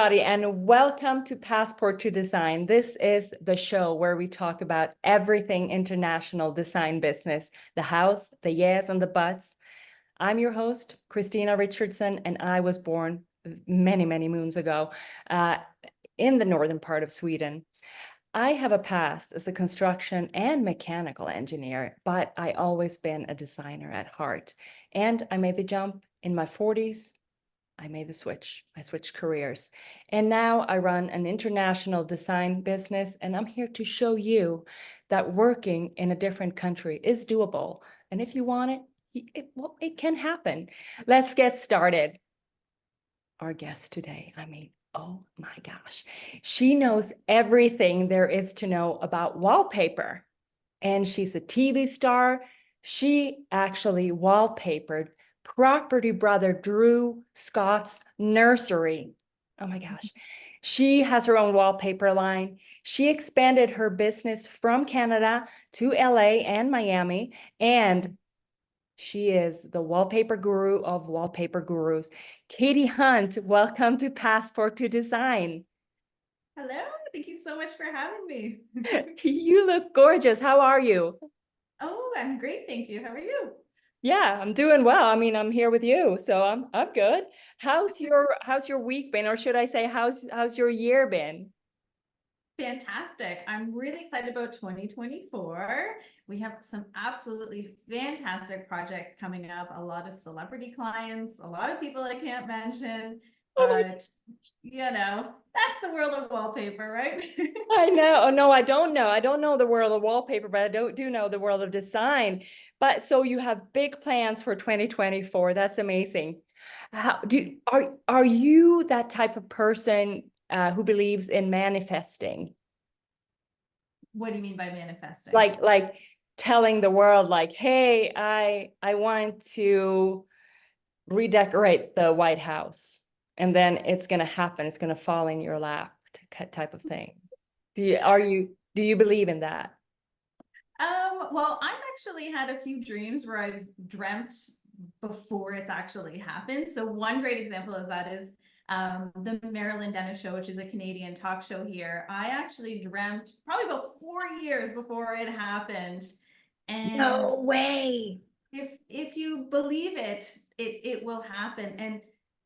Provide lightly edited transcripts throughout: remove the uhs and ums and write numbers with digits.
everybody, and welcome to Passport to Design. This is the show where we talk about everything international design business, the hows, the yes, and the buts. I'm your host, Christina Richardson, and I was born many, many moons ago in the northern part of Sweden. I have a past as a construction and mechanical engineer, but I always been a designer at heart. And I made the jump in my 40s. I made the switch. I switched careers. And now I run an international design business, and I'm here to show you that working in a different country is doable. And if you want it, well, it can happen. Let's get started. Our guest today, oh my gosh, she knows everything there is to know about wallpaper. And she's a TV star. She actually wallpapered Property Brother Drew Scott's nursery. Oh my gosh. She has her own wallpaper line. She expanded her business from Canada to LA and Miami, and she is the wallpaper guru of wallpaper gurus. Katie Hunt, welcome to Passport to Design. Hello, thank you so much for having me. You look gorgeous. How are you? Oh, I'm great, thank you. How are you? Yeah, I'm doing well. I'm here with you, so I'm good. How's your week been, or should I say, how's your year been? Fantastic. I'm really excited about 2024. We have some absolutely fantastic projects coming up, a lot of celebrity clients, a lot of people I can't mention, Oh my, but that's the world of wallpaper, right? I know. Oh no, I don't know. I don't know the world of wallpaper, but I do know the world of design. But so you have big plans for 2024. That's amazing. Are you that type of person who believes in manifesting? What do you mean by manifesting? Like telling the world, like, hey, I want to redecorate the White House, and then it's going to happen. It's going to fall in your lap, type of thing. Do you believe in that? Well, I've actually had a few dreams where I've dreamt before it's actually happened. So one great example of that is the Marilyn Dennis Show, which is a Canadian talk show here. I actually dreamt probably about 4 years before it happened. And No way. if you believe it will happen. And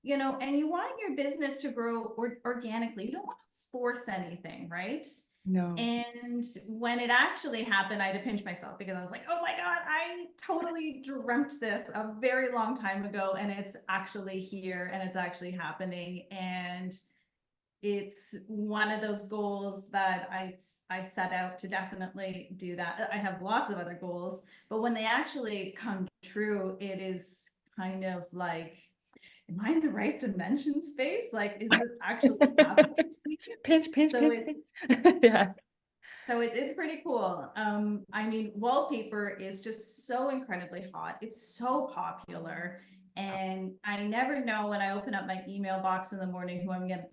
and you want your business to grow organically. You don't want to force anything, right? No. And when it actually happened, I had to pinch myself because I was like, oh my God, I totally dreamt this a very long time ago. And it's actually here and it's actually happening. And it's one of those goals that I set out to definitely do that. I have lots of other goals, but when they actually come true, it is kind of like, am I in the right dimension space? Like, is this actually happening to me? Pinch, So pinch. Yeah. So it's pretty cool. I mean, wallpaper is just so incredibly hot. It's so popular. And I never know when I open up my email box in the morning who I'm gonna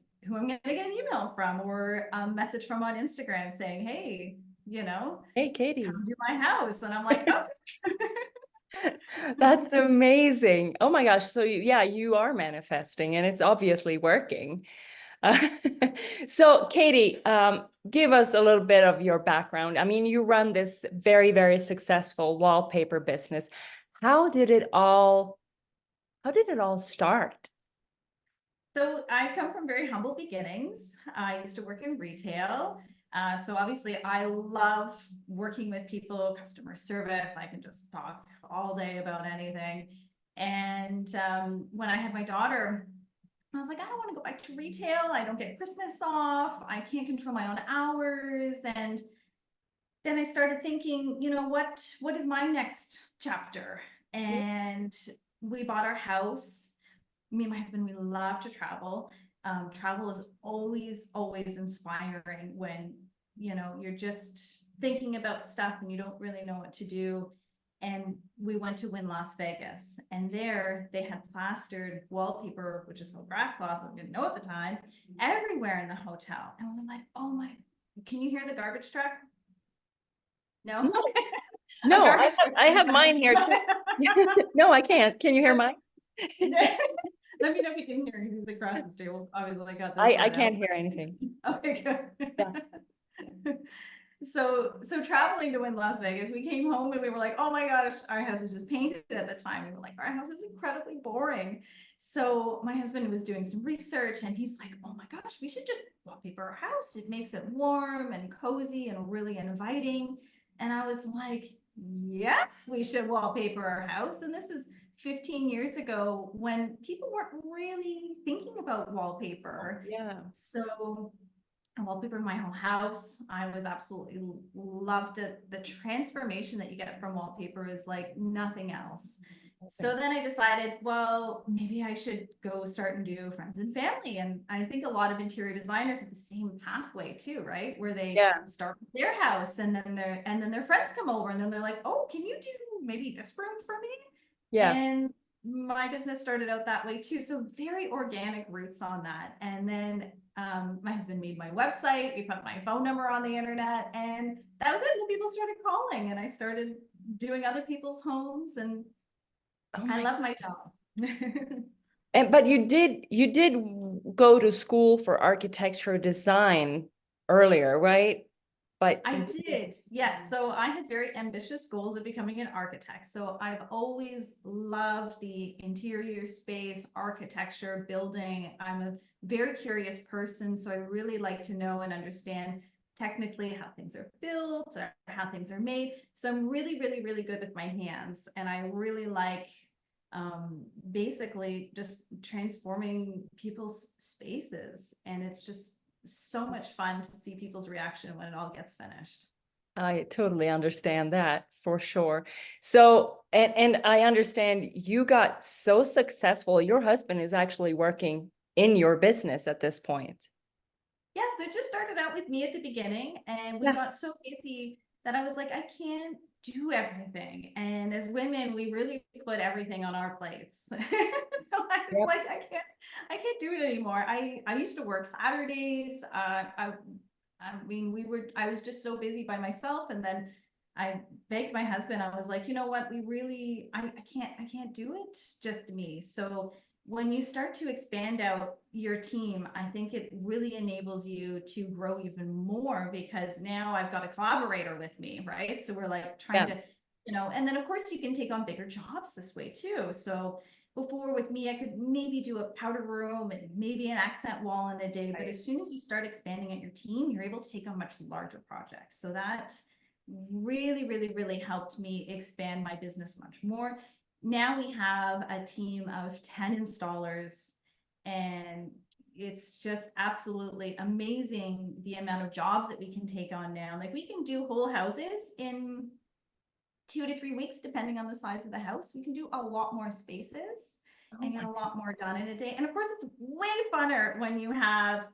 get an email from or a message from on Instagram saying, hey, Hey, Katie. come to my house. And I'm like, oh. That's amazing. Oh my gosh. So yeah, you are manifesting, and it's obviously working. Uh, so Katie, give us a little bit of your background. I mean, you run this very, very successful wallpaper business. How did it all start? So I come from very humble beginnings. I used to work in retail. So obviously I love working with people, customer service. I can just talk all day about anything. And when I had my daughter, I was like, I don't want to go back to retail. I don't get Christmas off. I can't control my own hours. And then I started thinking, what is my next chapter? And we bought our house. Me and my husband, we love to travel. Travel is always inspiring when, you're just thinking about stuff and you don't really know what to do. And we went to Wynn Las Vegas, and there they had plastered wallpaper, which is called grass cloth, we didn't know at the time, everywhere in the hotel. And we were like, oh my, can you hear the garbage truck? No? No, Okay. no, I have mine here too. No, I can't. Can you hear mine? Let me know if you can hear me. He's across the street. Well, obviously I got this I part out. can't hear anything. Okay, Yeah. good. So traveling to win Las Vegas, we came home and we were like, oh my gosh, our house was just painted at the time. We were like, our house is incredibly boring. So my husband was doing some research and he's like, oh my gosh, we should just wallpaper our house. It makes it warm and cozy and really inviting. And I was like, yes, we should wallpaper our house. And this was 15 years ago when people weren't really thinking about wallpaper. Yeah. So I wallpapered my whole house. I was absolutely loved it. The transformation that you get from wallpaper is like nothing else. So then I decided, well, maybe I should go start and do friends and family. And I think a lot of interior designers have the same pathway too, right? Where they Yeah. start with their house and then their friends come over and then they're like, oh, can you do maybe this room for me? Yeah. And my business started out that way too. So very organic roots on that. And then my husband made my website. We put my phone number on the internet, and that was it. And people started calling, and I started doing other people's homes, and Oh I my. love my job. And but you did go to school for architecture design earlier, right? But I did, yes. So I had very ambitious goals of becoming an architect. So I've always loved the interior space, architecture, building. I'm a very curious person, so I really like to know and understand technically how things are built or how things are made. So I'm really, really, really good with my hands, and I really like basically just transforming people's spaces. And it's just so much fun to see people's reaction when it all gets finished. I totally understand that for sure. So, and I understand you got so successful. Your husband is actually working in your business at this point. Yeah, so it just started out with me at the beginning, and we Yeah. got so busy that I was like, I can't do everything. And as women, we really put everything on our plates. So I was Yep. like, I can't do it anymore. I used to work Saturdays. I mean, I was just so busy by myself. And then I begged my husband, I was like, you know what, I can't do it just me. So when you start to expand out your team, I think it really enables you to grow even more, because now I've got a collaborator with me, right? So we're like trying Yeah. to, and then of course you can take on bigger jobs this way too. So before with me, I could maybe do a powder room and maybe an accent wall in a day. But Right. as soon as you start expanding at your team, you're able to take on much larger projects. So that really, really, really helped me expand my business much more. Now we have a team of 10 installers, and it's just absolutely amazing the amount of jobs that we can take on now. Like we can do whole houses in 2 to 3 weeks, depending on the size of the house. We can do a lot more spaces Oh and get my. a lot more done in a day. And of course, it's way funner when you have,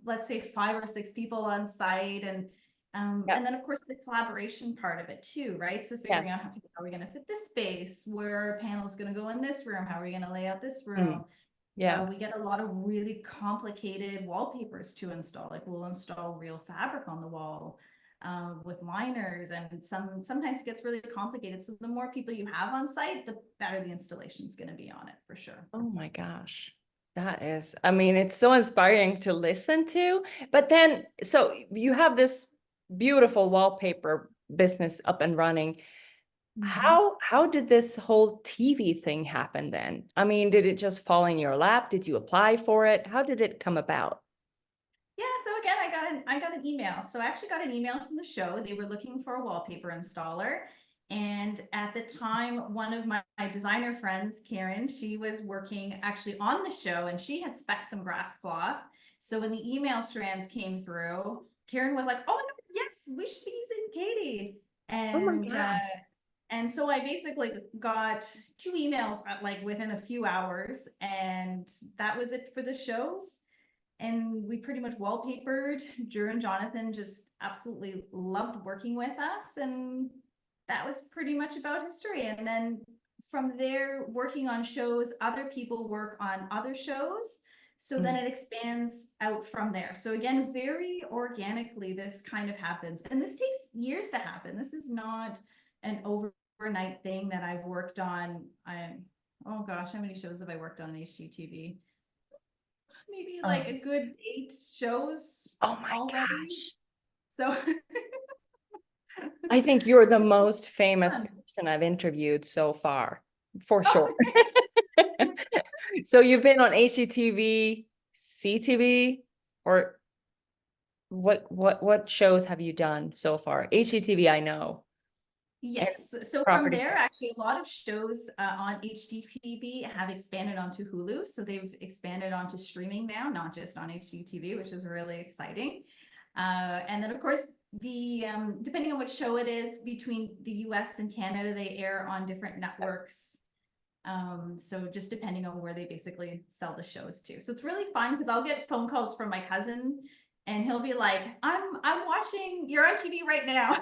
let's say 5 or 6 people on site, Yeah. and then of course the collaboration part of it too, right? So figuring out Yes. how are we going to fit this space, where panels going to go in this room, how are we going to lay out this room. Mm. Yeah. We get a lot of really complicated wallpapers to install. Like we'll install real fabric on the wall with liners, and sometimes it gets really complicated. So the more people you have on site, the better the installation is going to be on it for sure. Oh my gosh. That is, I mean, it's so inspiring to listen to. But then, so you have this beautiful wallpaper business up and running. Mhm. How did this whole TV thing happen then? I mean, did it just fall in your lap? Did you apply for it? How did it come about? Yeah, so again, I got an email. So I actually got an email from the show. They were looking for a wallpaper installer. And at the time, one of my designer friends, Karen, she was working actually on the show, and she had spec'd some grass cloth. So when the email strands came through, Karen was like, oh my God, yes, we should be using Katie. Oh my And gosh. and so I basically got 2 emails like within a few hours, and that was it for the shows. And we pretty much wallpapered. Drew and Jonathan just absolutely loved working with us, and that was pretty much about history. And then from there, working on shows, other people work on other shows, so then Mm. it expands out from there. So again, very organically this kind of happens, and this takes years to happen. This is not an overnight thing that I've worked on. oh gosh, how many shows have I worked on HGTV? Maybe like Oh, a good 8 shows oh my already. gosh. So I think you're the most famous fun. person I've interviewed so far, for Oh, sure. So you've been on HGTV, CTV, or what shows have you done so far? HGTV, I know, and yes. So from property. there, actually, a lot of shows on HGTV have expanded onto Hulu. So they've expanded onto streaming now, not just on HGTV, which is really exciting. And then, of course, the depending on what show it is, between the US and Canada, they air on different networks. So just depending on where they basically sell the shows to. So it's really fun because I'll get phone calls from my cousin and he'll be like, I'm watching, you're on TV right now.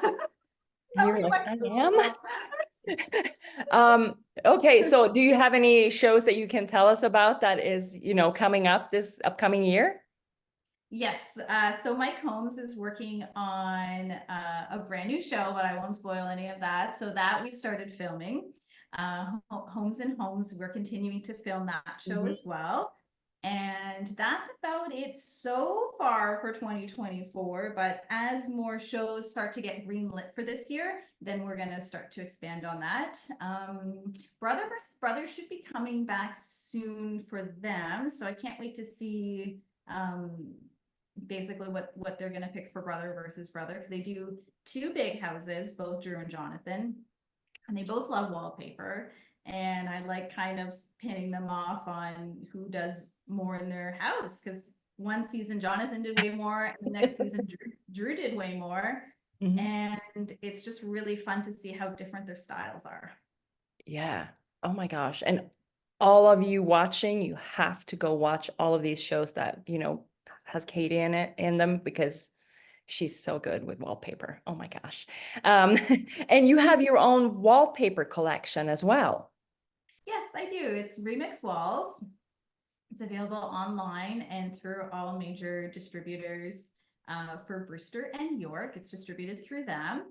I'll You're be like, like, I am. "Cool." Okay, so do you have any shows that you can tell us about that is, coming up this upcoming year? Yes, so Mike Holmes is working on a brand new show, but I won't spoil any of that. So that we started filming. Homes and Homes, we're continuing to film that show Mhm. as well. And that's about it so far for 2024. But as more shows start to get greenlit for this year, then we're going to start to expand on that. Brother versus Brother should be coming back soon for them. So I can't wait to see basically what they're going to pick for Brother versus Brother, because they do two big houses, both Drew and Jonathan, and they both love wallpaper. And I like kind of pinning them off on who does more in their house, because one season Jonathan did way more, and the next season Drew did way more. Mhm. And it's just really fun to see how different their styles are. Yeah. Oh my gosh. And all of you watching, you have to go watch all of these shows that, has Katie in them because she's so good with wallpaper. Oh my gosh. Um, and you have your own wallpaper collection as well. Yes, I do. It's Remix Walls. It's available online and through all major distributors for Brewster and York. It's distributed through them.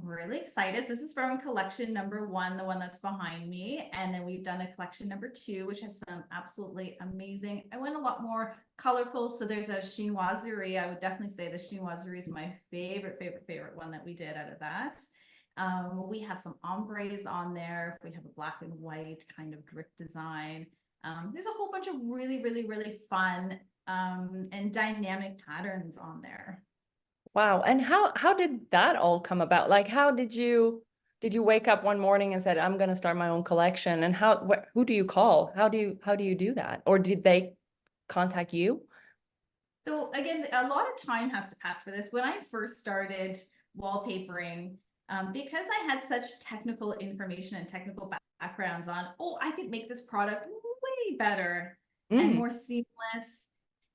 Really excited. This is from collection number 1, the one that's behind me. And then we've done a collection number 2, which has some absolutely amazing. I went a lot more colorful. So there's a chinoiserie. I would definitely say the chinoiserie is my favorite one that we did out of that. We have some ombres on there. We have a black and white kind of drip design. There's a whole bunch of really fun and dynamic patterns on there. Wow. And how did that all come about? Like did you wake up one morning and said, I'm going to start my own collection? And who do you call? How do you do that? Or did they contact you? So again, a lot of time has to pass for this. When I first started wallpapering, because I had such technical information and technical backgrounds on, oh, I could make this product way better and Mm, more seamless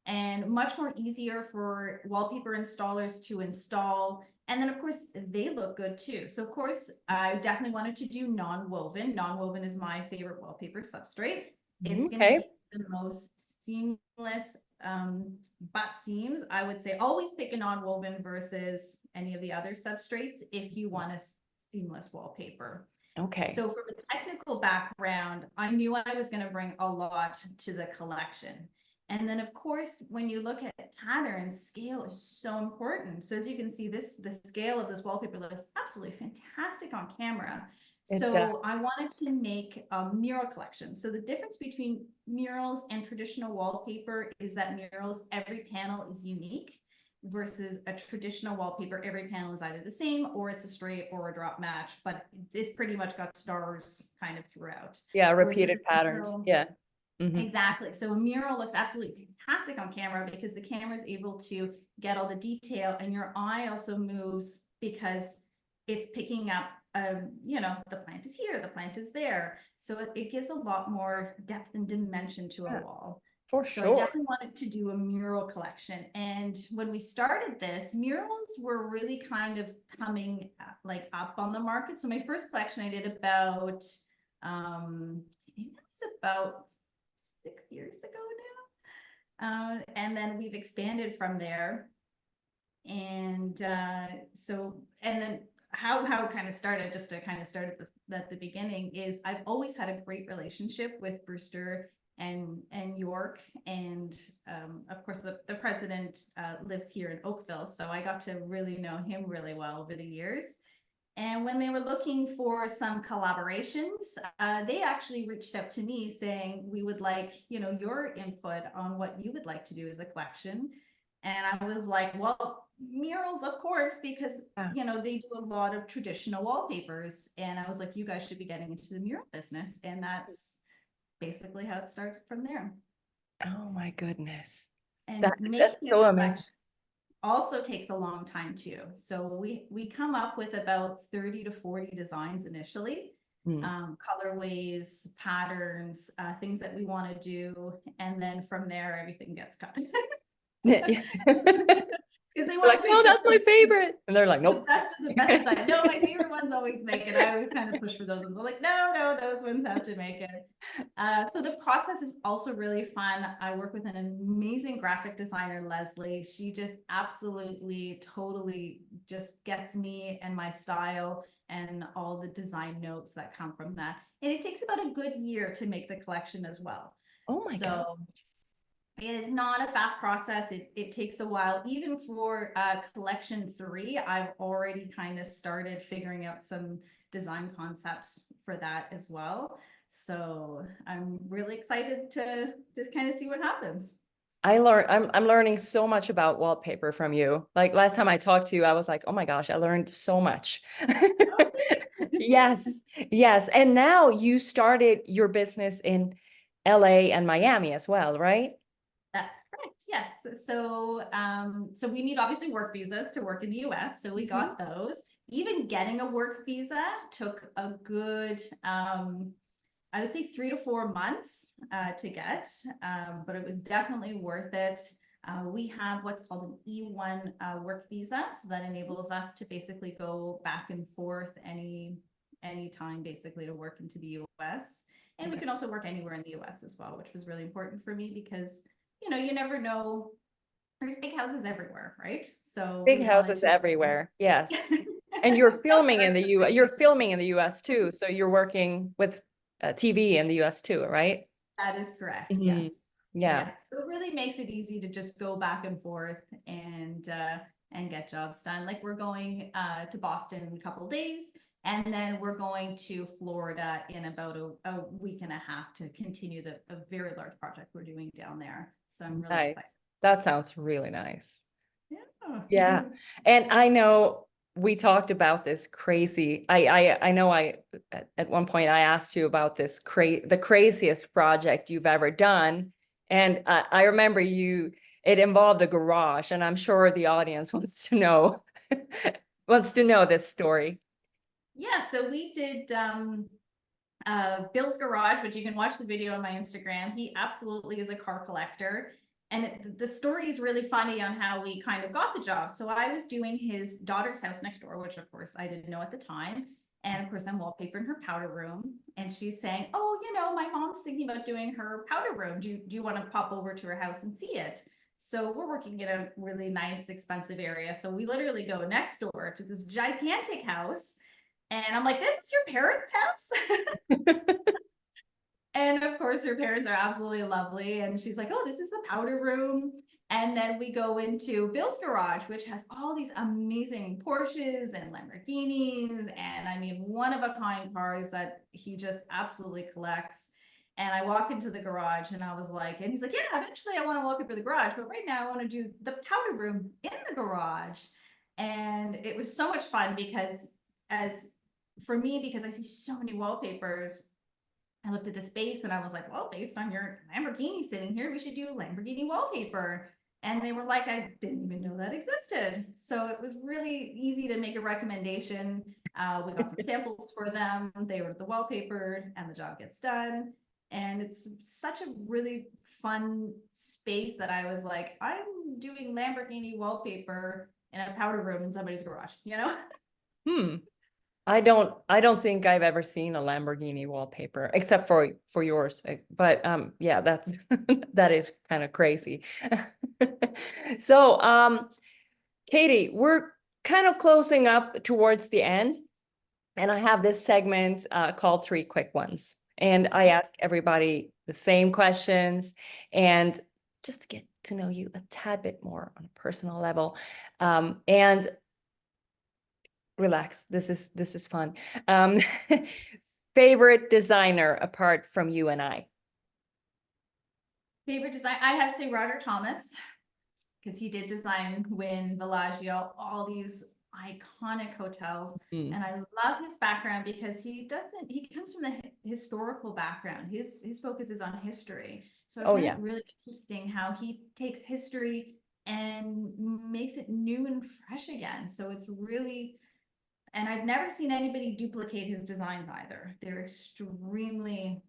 and much more easier for wallpaper installers to install. And then of course they look good too. So of course I definitely wanted to do non-woven. Non-woven is my favorite wallpaper substrate. It's going to okay. give the most seamless butt seams. I would say always pick a non-woven versus any of the other substrates if you want a seamless wallpaper. Okay. So from a technical background, I knew I was going to bring a lot to the collection. And then of course, when you look at patterns, scale is so important. So as you can see, the scale of this wallpaper looks absolutely fantastic on camera. It does. So I wanted to make a mural collection. So the difference between murals and traditional wallpaper is that murals, every panel is unique, versus a traditional wallpaper, every panel is either the same or it's a straight or a drop match, but it's pretty much got stars kind of throughout. Yeah, Whereas with repeated a patterns. mural, Yeah. Hmm. exactly. So a mural looks absolutely fantastic on camera because the camera is able to get all the detail, and your eye also moves because it's picking up, the plant is here, the plant is there. So it gives a lot more depth and dimension to a Yeah, wall. for So I sure. definitely wanted to do a mural collection. And when we started this, murals were really kind of coming up on the market. So my first collection I did about, I think that was about 6 years ago now. And then we've expanded from there. And and then how it kind of started, just to kind of start at the beginning, is I've always had a great relationship with Brewster and York, and of course the president lives here in Oakville, so I got to really know him really well over the years. And when they were looking for some collaborations, they actually reached out to me saying, we would like, your input on what you would like to do as a collection. And I was like, well, murals, of course, because, they do a lot of traditional wallpapers. And I was like, you guys should be getting into the mural business. And that's basically how it started from there. Oh my goodness. And That's making so a amazing. collection also takes a long time too. So we come up with about 30 to 40 designs initially, Mm. colorways, patterns, things that we want to do. And then from there, everything gets cut. Yeah. Because they We're want like, to no, pick that's my the favorite. And they're like, the nope. best of the best design. No, my favorite ones always make it. I always kind of push for those ones. I'm like, no, those ones have to make it. So the process is also really fun. I work with an amazing graphic designer, Leslie. She just absolutely, totally just gets me and my style and all the design notes that come from that. And it takes about a good year to make the collection as well. Oh my God. So it is not a fast process. It takes a while. Even for collection 3, I've already kind of started figuring out some design concepts for that as well. So I'm really excited to just kind of see what happens. I'm learning so much about wallpaper from you. Like last time I talked to you, I was like, oh my gosh, I learned so much. Yes, yes. And now you started your business in LA and Miami as well, right? That's correct. Yes. So we need obviously work visas to work in the US. So we got those. Even getting a work visa took a good, I would say 3 to 4 months to get, but it was definitely worth it. We have what's called an E1 work visa, so that enables us to basically go back and forth any time basically to work into the US. And we can also work anywhere in the US as well, which was really important for me because you never know. There's big houses everywhere, right? So Big we wanted houses to. everywhere. Yes. And you're No filming in the shortcuts. you're filming in the US too. So you're working with TV in the US too, right? That is correct. Mhm. Yes. Yeah. Yeah. So it really makes it easy to just go back and forth and get jobs done. Like we're going to Boston in a couple of days, and then we're going to Florida in about a week and a half to continue a very large project we're doing down there. So I'm really Nice. excited. That sounds really nice. Yeah. Yeah. And I know we talked about this crazy. I know at one point I asked you about the craziest project you've ever done. And I remember it involved a garage, and I'm sure the audience wants to know wants to know this story. Yeah, so we did Bill's Garage, which you can watch the video on my Instagram. He absolutely is a car collector. And the story is really funny on how we kind of got the job. So I was doing his daughter's house next door, which of course I didn't know at the time. And of course, I'm wallpapering her powder room. And she's saying, oh, my mom's thinking about doing her powder room. Do you want to pop over to her house and see it? So we're working in a really nice, expensive area. So we literally go next door to this gigantic house. And I'm like, this is your parents' house? And of course, her parents are absolutely lovely. And she's like, oh, this is the powder room. And then we go into Bill's garage, which has all these amazing Porsches and Lamborghinis. And I mean, one of a kind cars that he just absolutely collects. And I walk into the garage and I was like, and he's like, yeah, eventually I want to wallpaper the garage, but right now I want to do the powder room in the garage. And it was so much fun because for me, because I see so many wallpapers, I looked at the space and I was like, well, based on your Lamborghini sitting here, we should do Lamborghini wallpaper. And they were like, I didn't even know that existed. So it was really easy to make a recommendation. We got some samples for them. They were the wallpaper and the job gets done. And it's such a really fun space that I was like, I'm doing Lamborghini wallpaper in a powder room in somebody's garage? Hmm. I don't think I've ever seen a Lamborghini wallpaper except for yours. But yeah, that is kind of crazy. So Katie, we're kind of closing up towards the end, and I have this segment called Three Quick Ones. And I ask everybody the same questions, and just to get to know you a tad bit more on a personal level. And relax, this is fun. Favorite designer apart from you and I? Favorite design, I have to say Roger Thomas, because he did design Wynn, Bellagio, all these iconic hotels. Mm. And I love his background because he comes from the historical background. His focus is on history. So I Oh find yeah. it really interesting how he takes history and makes it new and fresh again. So it's really, and I've never seen anybody duplicate his designs either. They're extremely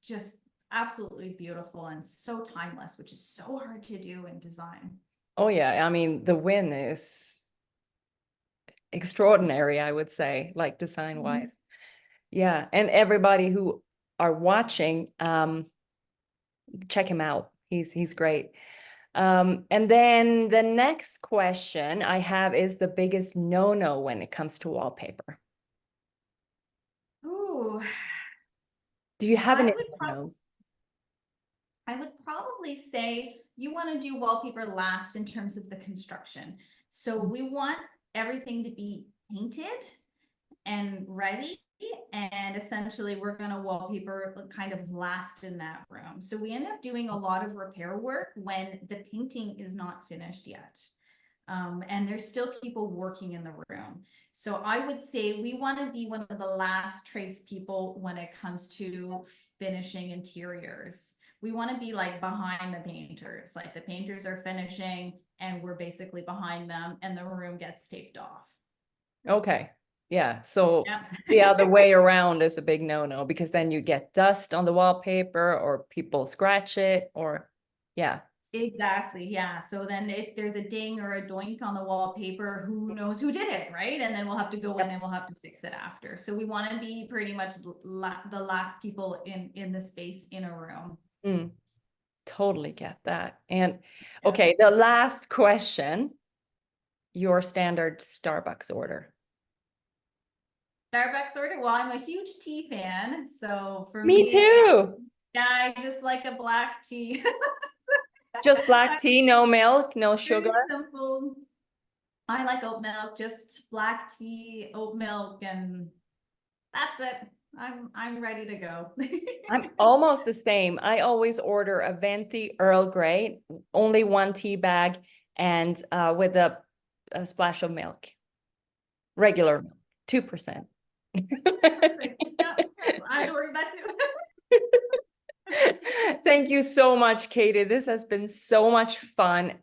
just absolutely beautiful and so timeless, which is so hard to do in design. Oh yeah, I mean, the win is extraordinary, I would say, like design wise. Yeah, and everybody who are watching, check him out. He's great. And then the next question I have is the biggest no-no when it comes to wallpaper. Ooh, Do you have I any would no-nos? I would probably say you want to do wallpaper last in terms of the construction. So we want everything to be painted and ready. And essentially we're going to wallpaper kind of last in that room. So we end up doing a lot of repair work when the painting is not finished yet. And there's still people working in the room. So I would say we want to be one of the last tradespeople when it comes to finishing interiors. We want to be like behind the painters, like the painters are finishing and we're basically behind them and the room gets taped off. Okay. Yeah. So Yep. the other way around is a big no-no, because then you get dust on the wallpaper or people scratch it, or yeah. Exactly. Yeah. So then if there's a ding or a doink on the wallpaper, who knows who did it, right? And then we'll have to go in and we'll have to fix it after. So we want to be pretty much the last people in the space in a room. Mm, totally get that. And Yeah. okay, the last question, your standard Starbucks order. Starbucks order. Well, I'm a huge tea fan. So for Me me, too. yeah, I just like a black tea. Just black tea, no milk, no sugar. Very simple. I like oat milk, just black tea, oat milk, and that's it. I'm ready to go. I'm almost the same. I always order a venti Earl Grey, only one tea bag, and with a splash of milk, regular milk, 2%. Yeah, I'd order that too. Thank you so much, Katie. This has been so much fun.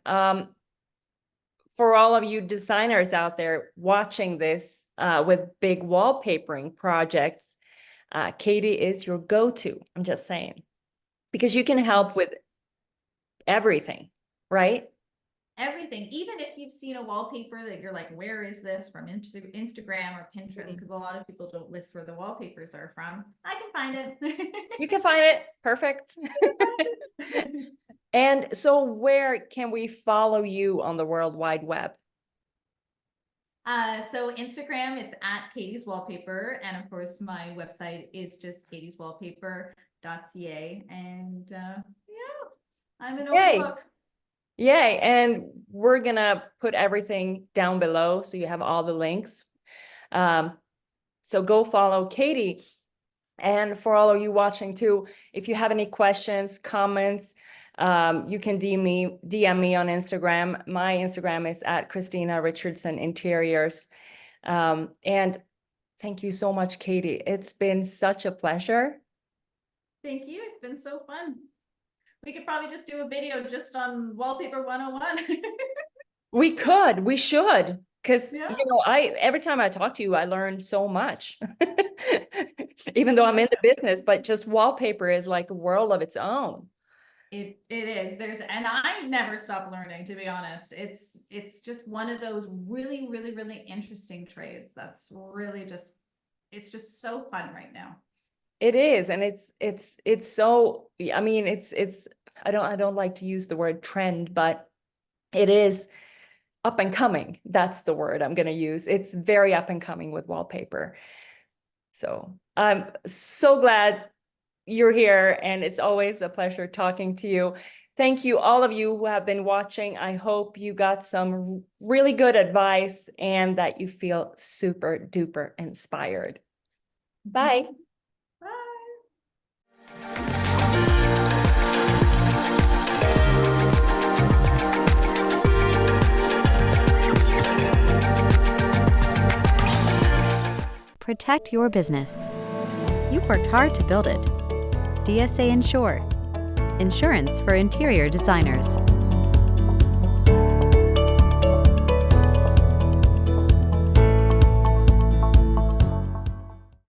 For all of you designers out there watching this with big wallpapering projects, Katie is your go-to. I'm just saying, because you can help with everything, right? Everything, even if you've seen a wallpaper that you're like, where is this from Instagram or Pinterest? Because a lot of people don't list where the wallpapers are from. I can find it. You can find it. Perfect. And so where can we follow you on the World Wide Web? So Instagram, it's at Katie's Wallpaper. And of course, my website is just katieswallpaper.ca. And yeah, I'm an open Yay. book. Yay. And we're gonna put everything down below so you have all the links. So go follow Katie. And for all of you watching too, if you have any questions, comments, you can DM me on Instagram. My Instagram is at Christina Richardson Interiors. And thank you so much, Katie. It's been such a pleasure. Thank you. It's been so fun. We could probably just do a video just on wallpaper 101. We should, because Yeah. every time I talk to you, I learn so much. Even though I'm in the business, but just wallpaper is like a world of its own. It is. And I never stop learning, to be honest. It's just one of those really, really, really interesting trades that's really it's just so fun right now. It is, and it's so, I mean, it's I don't like to use the word trend, but it is up and coming. That's the word I'm going to use. It's very up and coming with wallpaper. So I'm so glad you're here, and it's always a pleasure talking to you. Thank you, all of you who have been watching. I hope you got some really good advice and that you feel super duper inspired. Bye. Protect your business. You've worked hard to build it. DSA Insure. Insurance for interior designers.